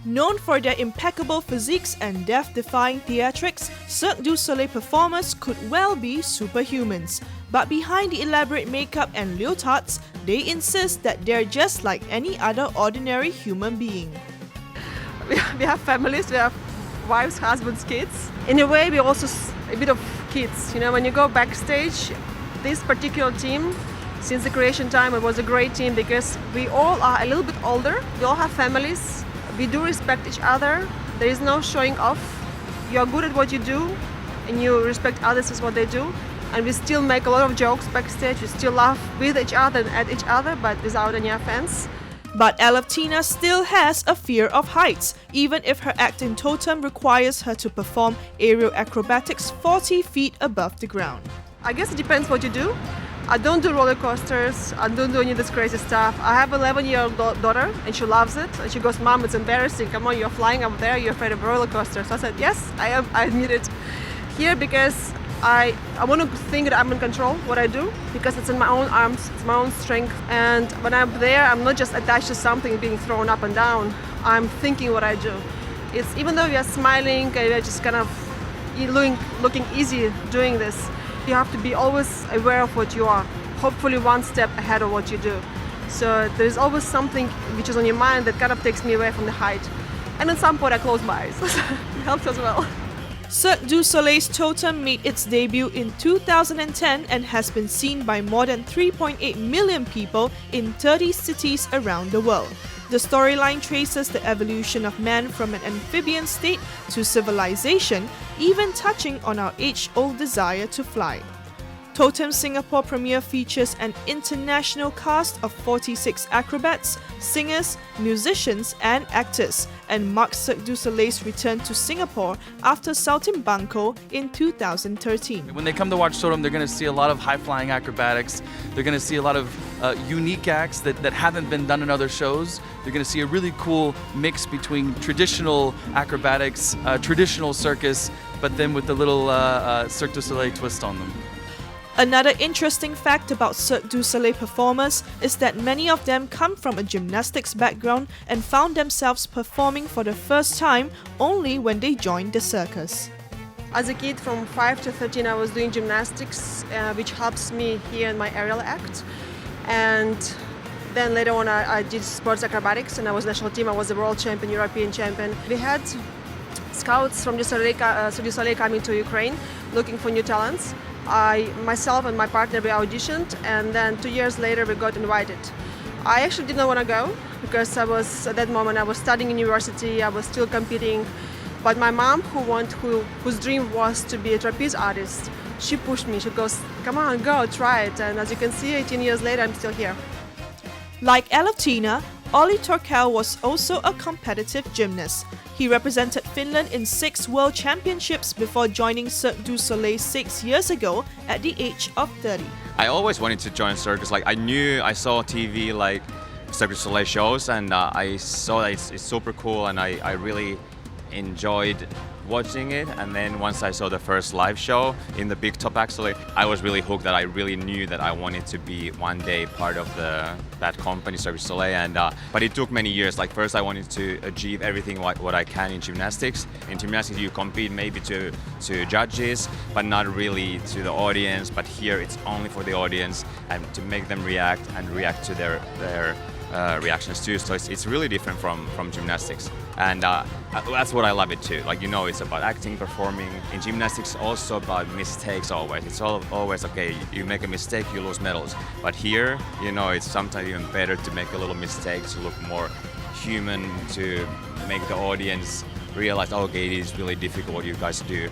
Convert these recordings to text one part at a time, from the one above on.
Known for their impeccable physiques and death-defying theatrics, Cirque du Soleil performers could well be superhumans. But behind the elaborate makeup and leotards, they insist that they're just like any other ordinary human being. We have families, we have wives, husbands, kids. In a way, we also a bit of kids. You know, when you go backstage, this particular team, since the creation time, it was a great team because we all are a little bit older. We all have families. We do respect each other. There is no showing off. You are good at what you do and you respect others as what they do. And we still make a lot of jokes backstage. We still laugh with each other and at each other, but without any offense. But Alevtina still has a fear of heights, even if her act in Totem requires her to perform aerial acrobatics 40 feet above the ground. I guess it depends what you do. I don't do roller coasters, I don't do any of this crazy stuff. I have an 11-year-old daughter and she loves it. And she goes, "Mom, it's embarrassing. Come on, you're flying up there, you're afraid of roller coasters." So I said, yes, I am. I admit it. Here because I want to think that I'm in control what I do because it's in my own arms, it's my own strength. And when I'm there, I'm not just attached to something being thrown up and down. I'm thinking what I do. It's even though we are smiling and we are just kind of looking easy doing this, you have to be always aware of what you are, hopefully one step ahead of what you do. So there's always something which is on your mind that kind of takes me away from the height. And at some point I close my eyes. It helps as well. Cirque du Soleil's Totem made its debut in 2010 and has been seen by more than 3.8 million people in 30 cities around the world. The storyline traces the evolution of man from an amphibian state to civilization, even touching on our age-old desire to fly. Totem Singapore premiere features an international cast of 46 acrobats, singers, musicians and actors, and marks Cirque du Soleil's return to Singapore after Saltimbanco in 2013. When they come to watch Totem, they're going to see a lot of high-flying acrobatics. They're going to see a lot of unique acts that haven't been done in other shows. They're going to see a really cool mix between traditional acrobatics, traditional circus, but then with the little Cirque du Soleil twist on them. Another interesting fact about Cirque du Soleil performers is that many of them come from a gymnastics background and found themselves performing for the first time only when they joined the circus. As a kid from 5 to 13 I was doing gymnastics, which helps me here in my aerial act. And then later on I did sports acrobatics and I was national team. I was a world champion, European champion. We had scouts from the Cirque du Soleil coming to Ukraine looking for new talents. Myself and my partner, we auditioned, and then 2 years later we got invited. I actually didn't want to go because I was, at that moment, I was studying in university, I was still competing. But my mom, whose dream was to be a trapeze artist, she pushed me. She goes, "Come on, go, try it." And as you can see, 18 years later, I'm still here. Like Alevtina, Olli Torkel was also a competitive gymnast. He represented Finland in 6 World Championships before joining Cirque du Soleil 6 years ago at the age of 30. I always wanted to join circus. Like I saw TV like Cirque du Soleil shows, and I saw that it's super cool, and I really enjoyed watching it. And then once I saw the first live show in the big top, actually, I was really hooked. That I really knew that I wanted to be one day part of that company, Cirque du Soleil. And but it took many years. Like first, I wanted to achieve everything what I can in gymnastics. In gymnastics, you compete maybe to judges, but not really to the audience. But here, it's only for the audience and to make them react and react to their reactions too. So it's really different from gymnastics. And that's what I love it too. Like, you know, it's about acting, performing. In gymnastics, also about mistakes always. It's always, okay, you make a mistake, you lose medals. But here, you know, it's sometimes even better to make a little mistake to look more human, to make the audience realize, oh, okay, it is really difficult what you guys do.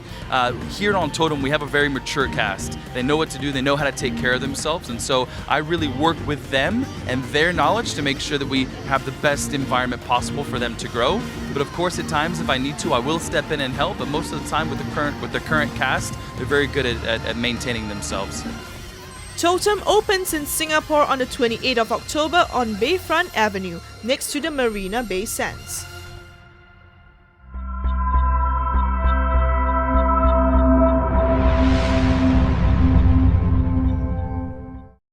Here on Totem, we have a very mature cast. They know what to do, they know how to take care of themselves, and so I really work with them and their knowledge to make sure that we have the best environment possible for them to grow. But of course, at times, if I need to, I will step in and help, but most of the time with the current cast, they're very good at maintaining themselves. Totem opens in Singapore on the 28th of October on Bayfront Avenue, next to the Marina Bay Sands.